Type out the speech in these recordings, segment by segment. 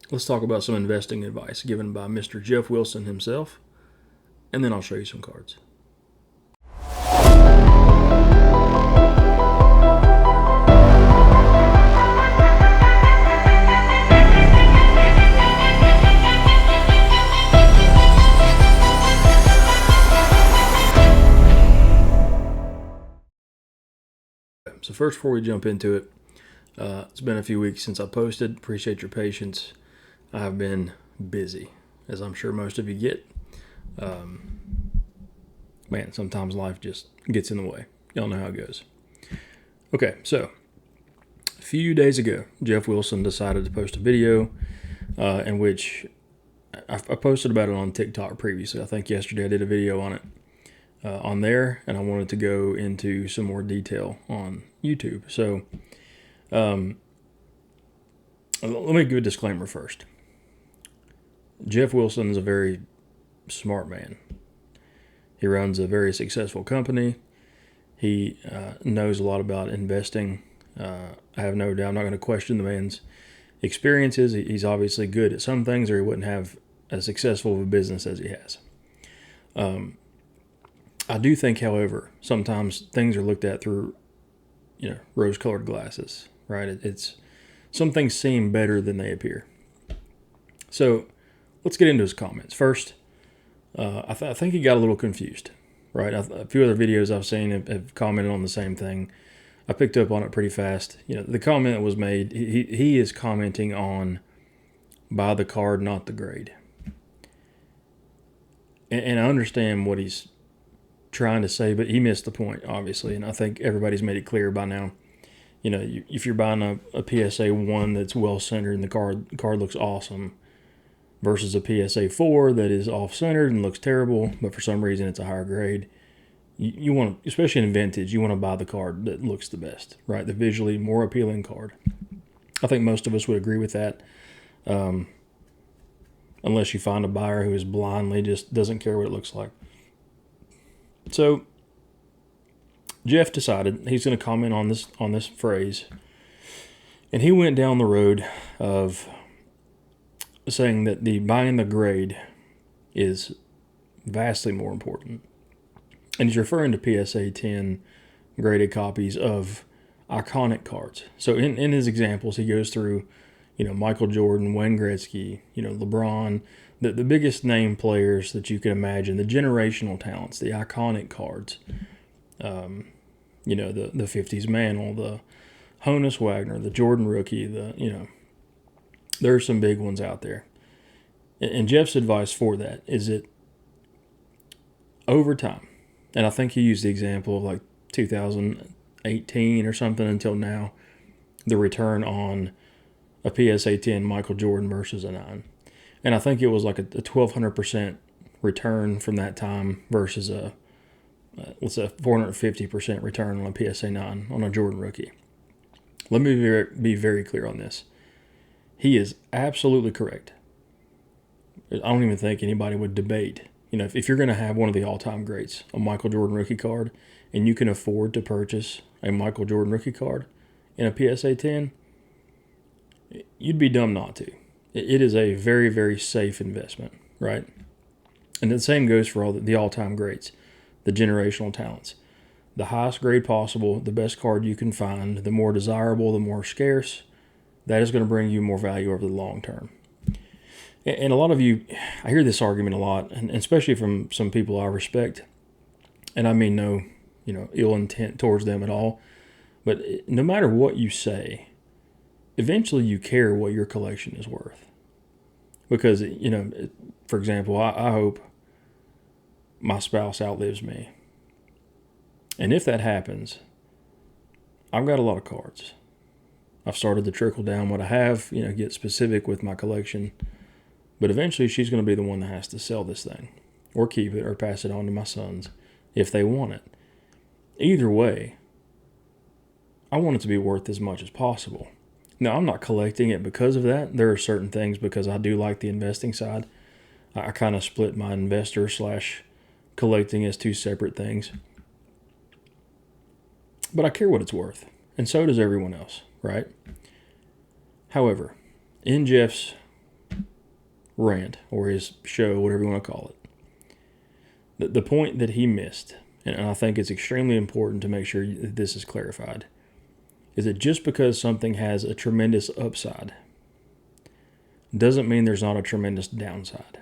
Let's talk about some investing advice given by Mr. Geoff Wilson himself, and then I'll show you some cards. So first, before we jump into it, it's been a few weeks since I posted. Appreciate your patience. I've been busy, as I'm sure most of you get. Man, sometimes life just gets in the way. Y'all know how it goes. Okay, so a few days ago, Geoff Wilson decided to post a video in which I posted about it on TikTok previously. I think yesterday I did a video on it on there, and I wanted to go into some more detail on YouTube. So let me give a disclaimer first. Geoff Wilson is a very smart man. He runs a very successful company. He knows a lot about investing. I have no doubt. I'm not going to question the man's experiences. He's obviously good at some things, or he wouldn't have as successful of a business as he has. I do think, however, sometimes things are looked at through, rose-colored glasses, right? It's some things seem better than they appear. So let's get into his comments. First, I think he got a little confused, right? A few other videos I've seen have commented on the same thing. I picked up on it pretty fast. The comment that was made, he is commenting on buy the card, not the grade. And I understand what he's trying to say, but he missed the point, obviously, and I think everybody's made it clear by now. If you're buying a PSA 1 that's well-centered and the card looks awesome versus a PSA 4 that is off-centered and looks terrible, but for some reason it's a higher grade, you want to, especially in vintage, you want to buy the card that looks the best, right? The visually more appealing card. I think most of us would agree with that, unless you find a buyer who is blindly just doesn't care what it looks like. So Geoff decided he's going to comment on this phrase, and he went down the road of saying that the buying the grade is vastly more important. And he's referring to PSA 10 graded copies of iconic cards. So in his examples, he goes through, Michael Jordan, Wayne Gretzky, LeBron, the biggest name players that you can imagine, the generational talents, the iconic cards. The 50s Mantle, the Honus Wagner, the Jordan rookie, there's some big ones out there. And Geoff's advice for that is that over time, and I think he used the example of like 2018 or something until now, the return on a PSA 10 Michael Jordan versus a 9. And I think it was like a 1,200% return from that time versus let's say 450% return on a PSA 9 on a Jordan rookie. Let me be very clear on this. He is absolutely correct. I don't even think anybody would debate. If you're going to have one of the all-time greats, a Michael Jordan rookie card, and you can afford to purchase a Michael Jordan rookie card in a PSA 10, you'd be dumb not to. It is a very, very safe investment, right? And the same goes for all the all-time greats, the generational talents. The highest grade possible, the best card you can find, the more desirable, the more scarce, that is going to bring you more value over the long term. And a lot of you, I hear this argument a lot, and especially from some people I respect, and I mean no, ill intent towards them at all, but no matter what you say, eventually you care what your collection is worth. Because, for example, I hope my spouse outlives me. And if that happens, I've got a lot of cards. I've started to trickle down what I have, get specific with my collection. But eventually she's going to be the one that has to sell this thing or keep it or pass it on to my sons if they want it. Either way, I want it to be worth as much as possible. Now, I'm not collecting it because of that. There are certain things, because I do like the investing side. I kind of split my investor / collecting as two separate things. But I care what it's worth, and so does everyone else, right? However, in Geoff's rant or his show, whatever you want to call it. The point that he missed, and I think it's extremely important to make sure that this is clarified, is that just because something has a tremendous upside doesn't mean there's not a tremendous downside.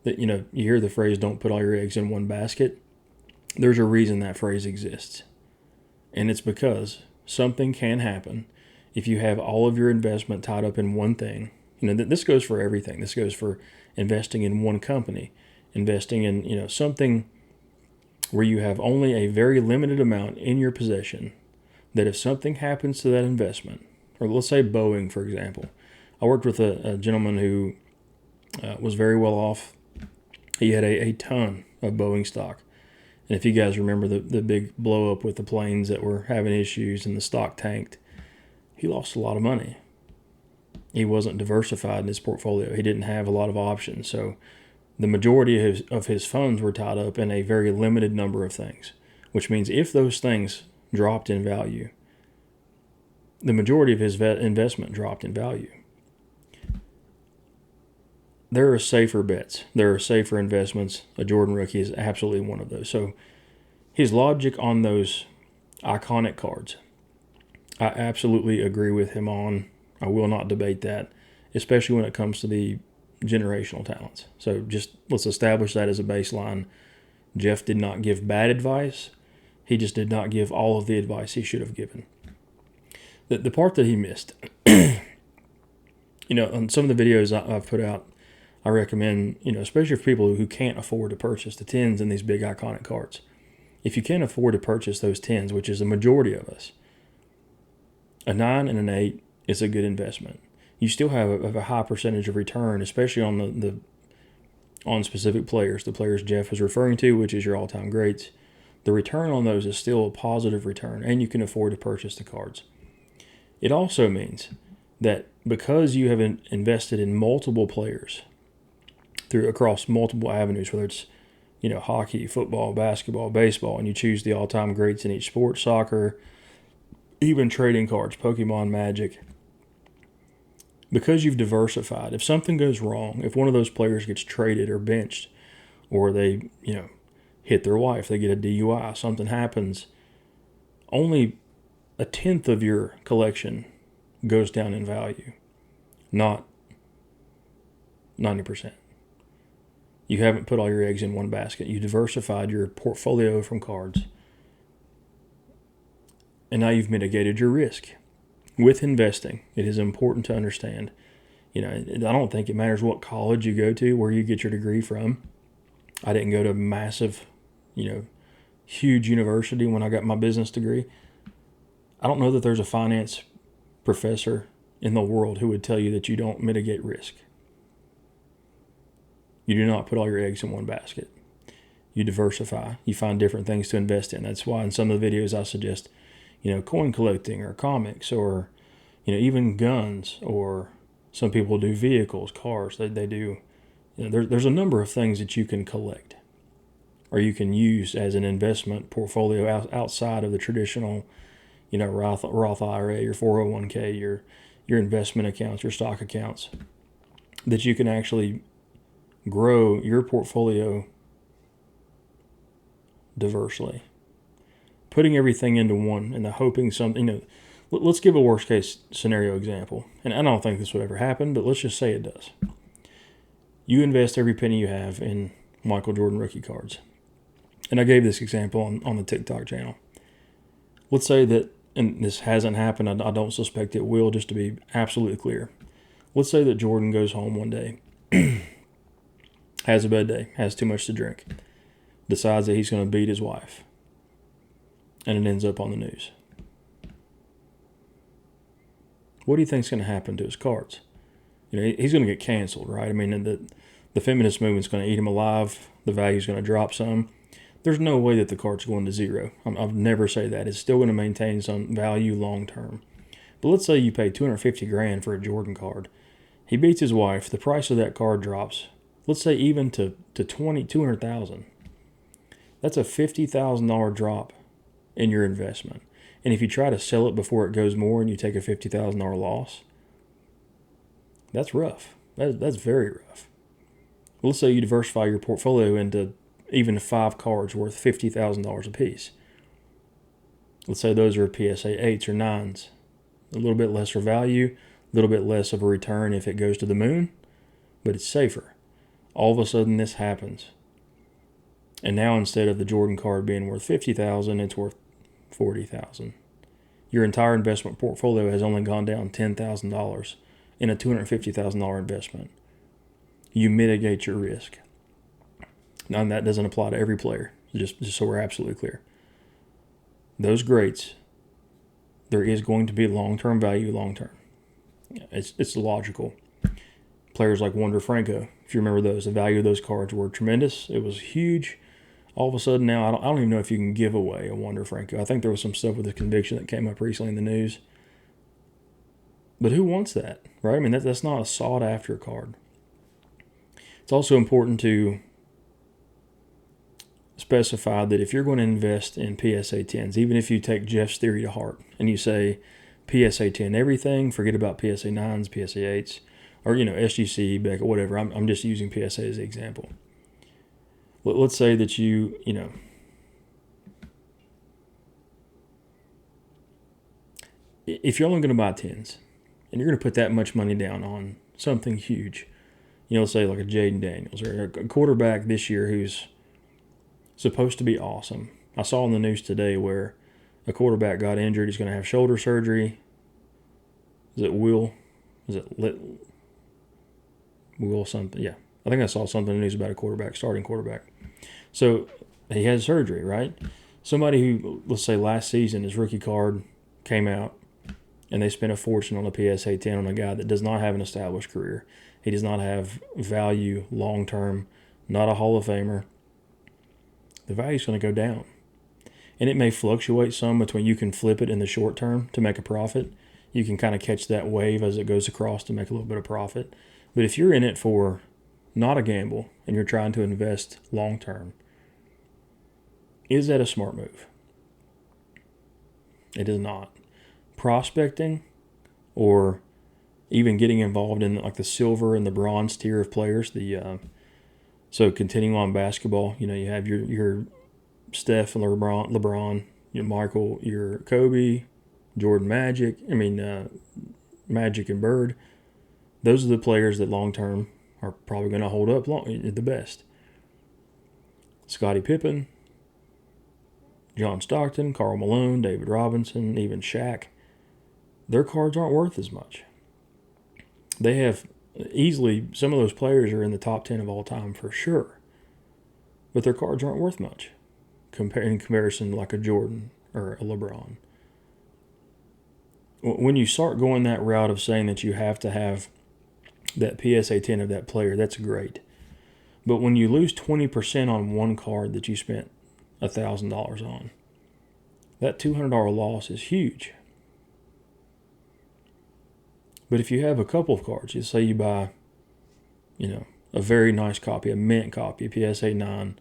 That, you hear the phrase, don't put all your eggs in one basket. There's a reason that phrase exists. And it's because something can happen if you have all of your investment tied up in one thing. This goes for everything. This goes for investing in one company, investing in, something where you have only a very limited amount in your possession, that if something happens to that investment, or let's say Boeing, for example. I worked with a gentleman who was very well off. He had a ton of Boeing stock. And if you guys remember the big blow up with the planes that were having issues and the stock tanked, he lost a lot of money. He wasn't diversified in his portfolio. He didn't have a lot of options. So the majority of his funds were tied up in a very limited number of things, which means if those things dropped in value, the majority of his investment dropped in value. There are safer bets. There are safer investments. A Jordan rookie is absolutely one of those. So his logic on those iconic cards, I absolutely agree with him on. I will not debate that, especially when it comes to the generational talents. So just let's establish that as a baseline. Geoff did not give bad advice. He just did not give all of the advice he should have given. The part that he missed, on some of the videos I've put out, I recommend, especially for people who can't afford to purchase the 10s in these big iconic cards. If you can't afford to purchase those 10s, which is the majority of us, a 9 and an 8 is a good investment. You still have a high percentage of return, especially on on specific players, the players Geoff was referring to, which is your all-time greats. The return on those is still a positive return, and you can afford to purchase the cards. It also means that because you have invested in multiple players across multiple avenues, whether it's hockey, football, basketball, baseball, and you choose the all-time greats in each sport, soccer, even trading cards, Pokemon, Magic. Because you've diversified, if something goes wrong, if one of those players gets traded or benched, or they hit their wife, they get a DUI, something happens, only a tenth of your collection goes down in value, not 90%. You haven't put all your eggs in one basket. You diversified your portfolio from cards. And now you've mitigated your risk. With investing, it is important to understand, I don't think it matters what college you go to, where you get your degree from. I didn't go to a massive, huge university when I got my business degree. I don't know that there's a finance professor in the world who would tell you that you don't mitigate risk. You do not put all your eggs in one basket. You diversify. You find different things to invest in. That's why in some of the videos I suggest, coin collecting or comics or, even guns, or some people do vehicles, cars. They do, there's a number of things that you can collect or you can use as an investment portfolio outside of the traditional, Roth IRA, your 401k, your investment accounts, your stock accounts, that you can actually grow your portfolio diversely. Putting everything into one and the hoping something, let's give a worst case scenario example. And I don't think this would ever happen, but let's just say it does. You invest every penny you have in Michael Jordan rookie cards. And I gave this example on the TikTok channel. Let's say that, and this hasn't happened, I don't suspect it will, just to be absolutely clear. Let's say that Jordan goes home one day, has a bad day, has too much to drink, decides that he's going to beat his wife, and it ends up on the news. What do you think is going to happen to his cards? He's going to get canceled, right? I mean, the feminist movement's going to eat him alive. The value's going to drop some. There's no way that the card's going to zero. I'll never say that. It's still going to maintain some value long term. But let's say you pay $250,000 for a Jordan card. He beats his wife. The price of that card drops. Let's say even to $200,000. That's a $50,000 drop in your investment. And if you try to sell it before it goes more and you take a $50,000 loss, that's rough. That's very rough. Well, let's say you diversify your portfolio into even 5 cards worth $50,000 a piece. Let's say those are PSA 8s or 9s. A little bit lesser value, a little bit less of a return if it goes to the moon, but it's safer. All of a sudden this happens. And now instead of the Jordan card being worth $50,000, it's worth $40,000. Your entire investment portfolio has only gone down $10,000 in a $250,000 investment. You mitigate your risk. Now, that doesn't apply to every player, just so we're absolutely clear. Those greats, there is going to be long-term value long-term. It's logical. Players like Wander Franco, if you remember those, the value of those cards were tremendous. It was huge. All of a sudden now, I don't even know if you can give away a Wander Franco. I think there was some stuff with the conviction that came up recently in the news. But who wants that, right? I mean, that's not a sought-after card. It's also important to specify that if you're going to invest in PSA 10s, even if you take Geoff's theory to heart and you say PSA 10 everything, forget about PSA 9s, PSA 8s, or, SGC, Beckett, whatever. I'm just using PSA as an example. Let's say that if you're only going to buy 10s and you're going to put that much money down on something huge, let's say like a Jaden Daniels or a quarterback this year who's supposed to be awesome. I saw in the news today where a quarterback got injured. He's going to have shoulder surgery. Is it Will something? Yeah. I think I saw something in the news about a quarterback, starting quarterback. So he had surgery, right? Somebody who, let's say last season, his rookie card came out and they spent a fortune on a PSA 10 on a guy that does not have an established career. He does not have value long-term, not a Hall of Famer. The value's going to go down. And it may fluctuate some between you can flip it in the short term to make a profit. You can kind of catch that wave as it goes across to make a little bit of profit. But if you're in it for not a gamble and you're trying to invest long term, is that a smart move? It is not. Prospecting or even getting involved in like the silver and the bronze tier of players, so continuing on basketball, you have your Steph and LeBron, your Michael, your Kobe, Jordan, Magic and Bird. Those are the players that long term are probably going to hold up the best. Scottie Pippen, John Stockton, Karl Malone, David Robinson, even Shaq. Their cards aren't worth as much. They have easily, some of those players are in the top 10 of all time for sure. But their cards aren't worth much in comparison to like a Jordan or a LeBron. When you start going that route of saying that you have to have that PSA 10 of that player, that's great. But when you lose 20% on one card that you spent $1,000 on, that $200 loss is huge. But if you have a couple of cards, you say you buy, a very nice copy, a mint copy, a PSA 9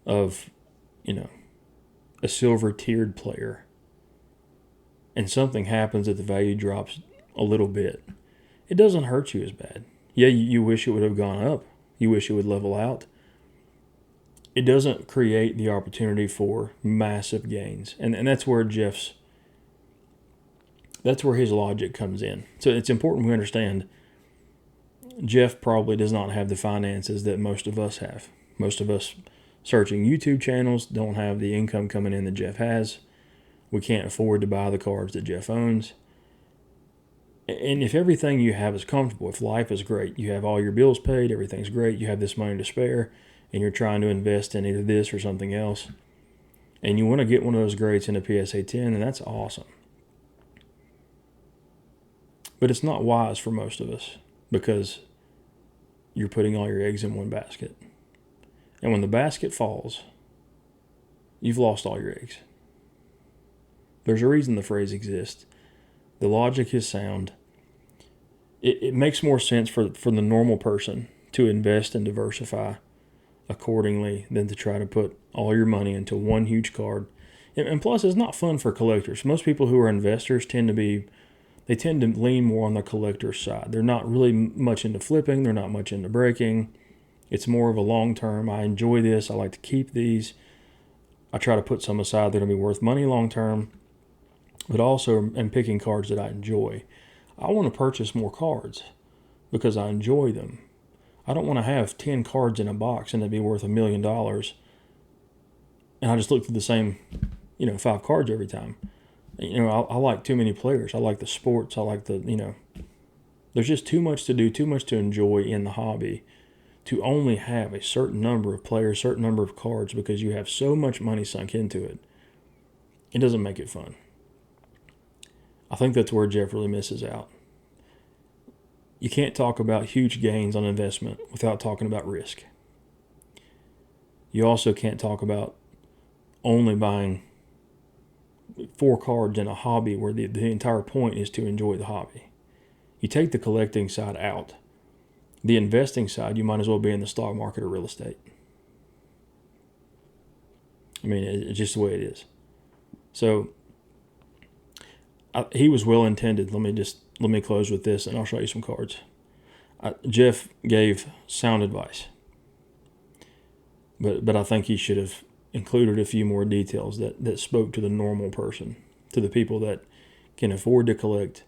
of, a silver tiered player, and something happens that the value drops a little bit, it doesn't hurt you as bad. Yeah, you wish it would have gone up. You wish it would level out. It doesn't create the opportunity for massive gains. And that's where that's where his logic comes in. So it's important we understand Geoff probably does not have the finances that most of us have. Most of us searching YouTube channels don't have the income coming in that Geoff has. We can't afford to buy the cards that Geoff owns. And if everything you have is comfortable, if life is great, you have all your bills paid, everything's great, you have this money to spare, and you're trying to invest in either this or something else, and you want to get one of those greats in a PSA 10, and that's awesome. But it's not wise for most of us because you're putting all your eggs in one basket. And when the basket falls, you've lost all your eggs. There's a reason the phrase exists. The logic is sound. It makes more sense for the normal person to invest and diversify accordingly than to try to put all your money into one huge card. And plus, it's not fun for collectors. Most people who are investors tend to be they tend to lean more on the collector's side. They're not really much into flipping. They're not much into breaking. It's more of a long term. I enjoy this. I like to keep these. I try to put some aside that are going to be worth money long term, but also am picking cards that I enjoy. I want to purchase more cards because I enjoy them. I don't want to have 10 cards in a box and it'd be worth $1 million. And I just look through the same, 5 cards every time. I like too many players. I like the sports. I like there's just too much to do, too much to enjoy in the hobby to only have a certain number of players, certain number of cards because you have so much money sunk into it. It doesn't make it fun. I think that's where Geoff really misses out. You can't talk about huge gains on investment without talking about risk. You also can't talk about only buying 4 cards in a hobby where the entire point is to enjoy the hobby. You take the collecting side out. The investing side, you might as well be in the stock market or real estate. I mean, it's just the way it is. So, he was well intended. Let me close with this, and I'll show you some cards. Geoff gave sound advice, but I think he should have included a few more details that spoke to the normal person, to the people that can afford to collect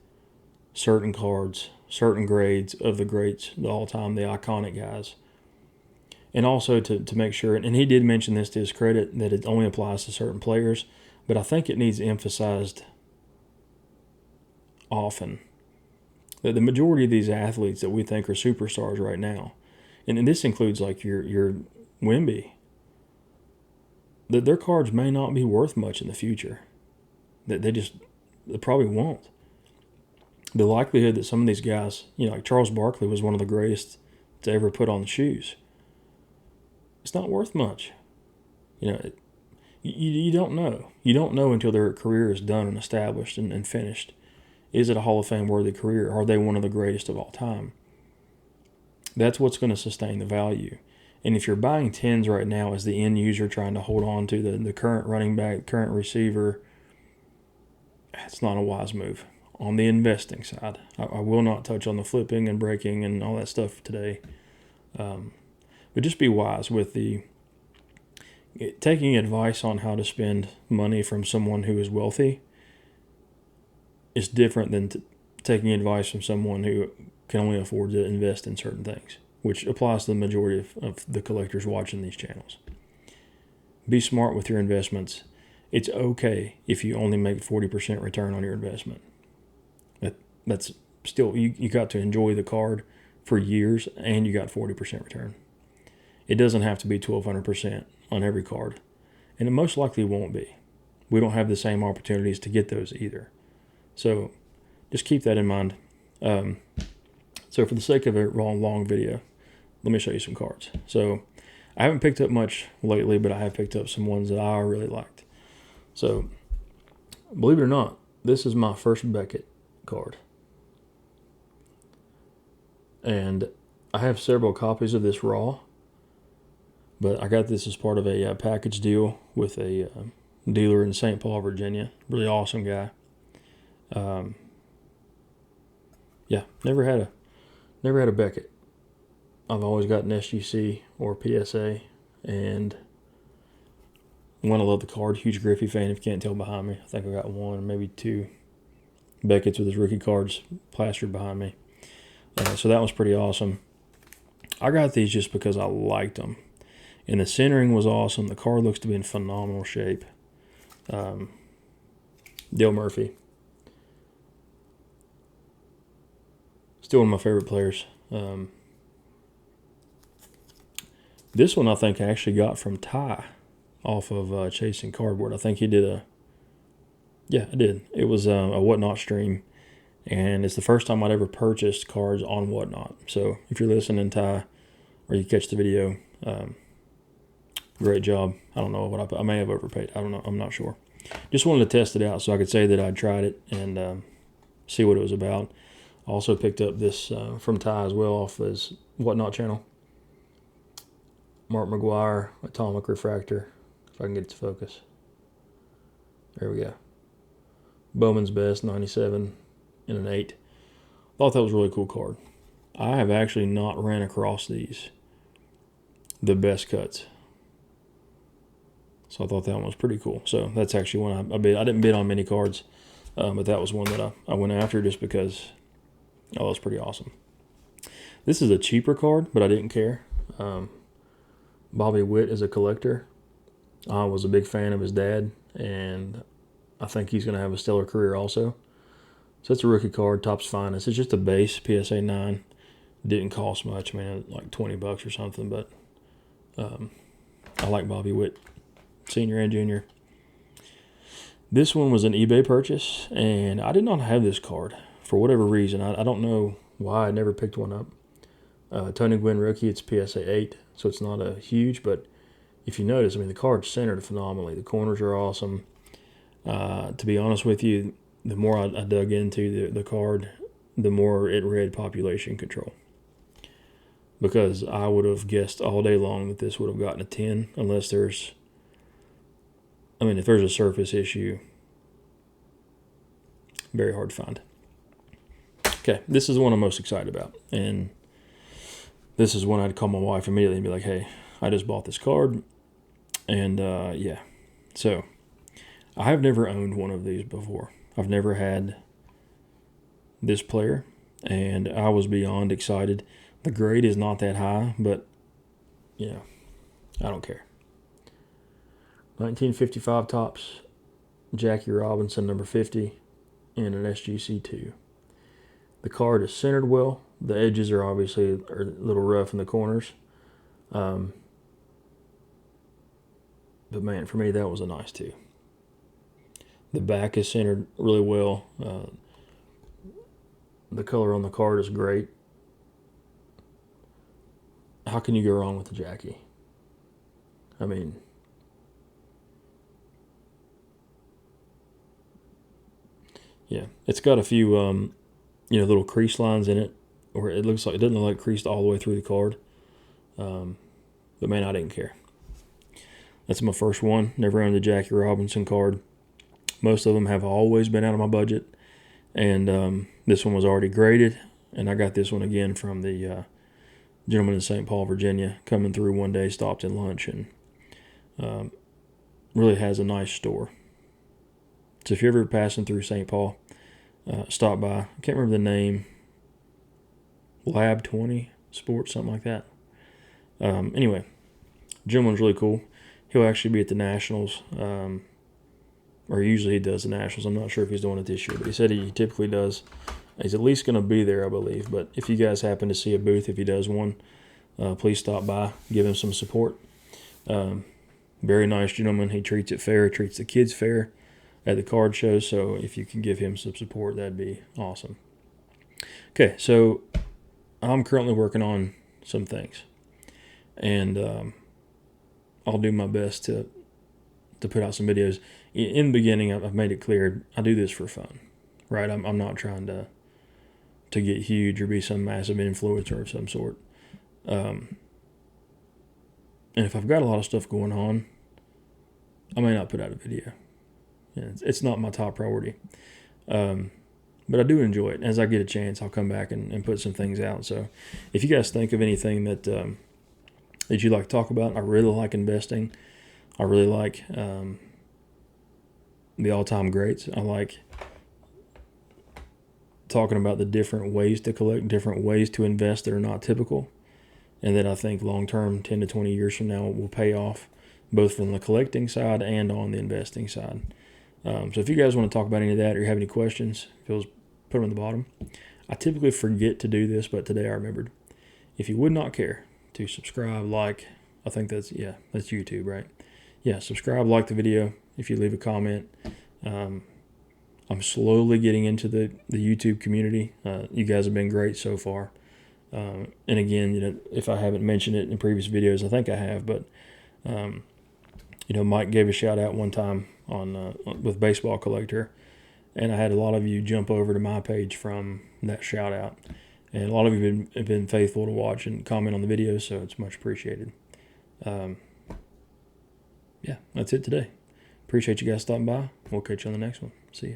certain cards, certain grades of the greats, the all-time, the iconic guys. And also to make sure, and he did mention this to his credit, that it only applies to certain players, but I think it needs emphasized often that the majority of these athletes that we think are superstars right now, and this includes like your Wemby, that their cards may not be worth much in the future. That they probably won't. The likelihood that some of these guys, like Charles Barkley was one of the greatest to ever put on the shoes. It's not worth much. You don't know. You don't know until their career is done and established and finished. Is it a Hall of Fame worthy career? Are they one of the greatest of all time? That's what's going to sustain the value. And if you're buying 10s right now as the end user trying to hold on to the current running back, current receiver, it's not a wise move. On the investing side, I will not touch on the flipping and breaking and all that stuff today. But just be wise with taking advice on how to spend money from someone who is wealthy is different than taking advice from someone who can only afford to invest in certain things, which applies to the majority of the collectors watching these channels. Be smart with your investments. It's okay if you only make 40% return on your investment. That's still, you got to enjoy the card for years and you got 40% return. It doesn't have to be 1,200% on every card, and it most likely won't be. We don't have the same opportunities to get those either. So just keep that in mind. So for the sake of a long video, let me show you some cards. So I haven't picked up much lately, but I have picked up some ones that I really liked. So believe it or not, this is my first Beckett card. And I have several copies of this raw, but I got this as part of a package deal with a dealer in St. Paul, Virginia. Really awesome guy. Never had a Beckett. I've always got an SGC or PSA, and one, I love the card. Huge Griffey fan, if you can't tell behind me. I think I got one or maybe 2 Beckett's with his rookie cards plastered behind me. So that was pretty awesome. I got these just because I liked them. And the centering was awesome. The card looks to be in phenomenal shape. Dale Murphy. Still one of my favorite players. This one I think I actually got from Ty off of Chasing Cardboard. I think he did I did. It was a Whatnot stream. And it's the first time I'd ever purchased cards on Whatnot. So if you're listening, Ty, or you catch the video, great job. I don't know what I may have overpaid. I don't know. I'm not sure. Just wanted to test it out so I could say that I'd tried it and see what it was about. Also picked up this from Ty as well off his Whatnot channel. Mark McGuire, Atomic Refractor. If I can get it to focus. There we go. Bowman's Best, 97. and an 8. Thought that was a really cool card. I have actually not ran across these, the best cuts. So I thought that one was pretty cool. So that's actually one I bid. I didn't bid on many cards, but that was one that I went after just because it was pretty awesome. This is a cheaper card, but I didn't care. Bobby Witt is a collector. I was a big fan of his dad, and I think he's going to have a stellar career also. So it's a rookie card, Topps Finest. It's just a base PSA 9. Didn't cost much, man, like $20 or something. But I like Bobby Witt, senior and junior. This one was an eBay purchase, and I did not have this card for whatever reason. I don't know why I never picked one up. Tony Gwynn rookie, it's PSA 8, so it's not a huge, but if you notice, I mean, the card's centered phenomenally. The corners are awesome. To be honest with you, the more I dug into the card, the more it read population control. Because I would have guessed all day long that this would have gotten a 10, unless there's, I mean, if there's a surface issue, very hard to find. Okay, this is the one I'm most excited about. And this is when I'd call my wife immediately and be like, hey, I just bought this card. And yeah, so I have never owned one of these before. I've never had this player, and I was beyond excited. The grade is not that high, but, you know, I don't care. 1955 Topps, Jackie Robinson, number 50, and an SGC2. The card is centered well. The edges are obviously a little rough in the corners. But, man, for me, that was a nice 2. The back is centered really well. The color on the card is great. How can you go wrong with the Jackie? I mean, yeah, it's got a few, little crease lines in it, or it looks like it doesn't look like creased all the way through the card. But man, I didn't care. That's my first one. Never owned the Jackie Robinson card. Most of them have always been out of my budget, and this one was already graded, and I got this one again from the gentleman in St. Paul, Virginia, coming through one day, stopped in lunch, and really has a nice store. So if you're ever passing through St. Paul, stop by. I can't remember the name. Lab 20 Sports, something like that. Anyway, gentleman's really cool. He'll actually be at the Nationals, or usually he does the Nationals. I'm not sure if he's doing it this year, but he said he typically does. He's at least going to be there, I believe. But if you guys happen to see a booth, if he does one, please stop by, give him some support. Very nice gentleman. He treats it fair, treats the kids fair at the card show. So if you can give him some support, that'd be awesome. Okay, so I'm currently working on some things, and I'll do my best to put out some videos. In the beginning, I've made it clear I do this for fun, right? I'm not trying to get huge or be some massive influencer of some sort. And if I've got a lot of stuff going on, I may not put out a video. It's not my top priority. But I do enjoy it. As I get a chance, I'll come back and put some things out. So if you guys think of anything that you'd like to talk about, I really like investing. I really like the all-time greats. I like talking about the different ways to collect, different ways to invest that are not typical, and that I think long-term, 10 to 20 years from now, will pay off both from the collecting side and on the investing side. So if you guys want to talk about any of that or you have any questions, put them in the bottom. I typically forget to do this, but today I remembered. If you would not care to subscribe, like, I think that's YouTube, right? Yeah, subscribe, like the video. If you leave a comment, I'm slowly getting into the YouTube community. You guys have been great so far. And again, if I haven't mentioned it in previous videos, I think I have, but Mike gave a shout out one time on with Baseball Collector, and I had a lot of you jump over to my page from that shout out, and a lot of you have been faithful to watch and comment on the videos, so it's much appreciated. Yeah, that's it today. Appreciate you guys stopping by. We'll catch you on the next one. See ya.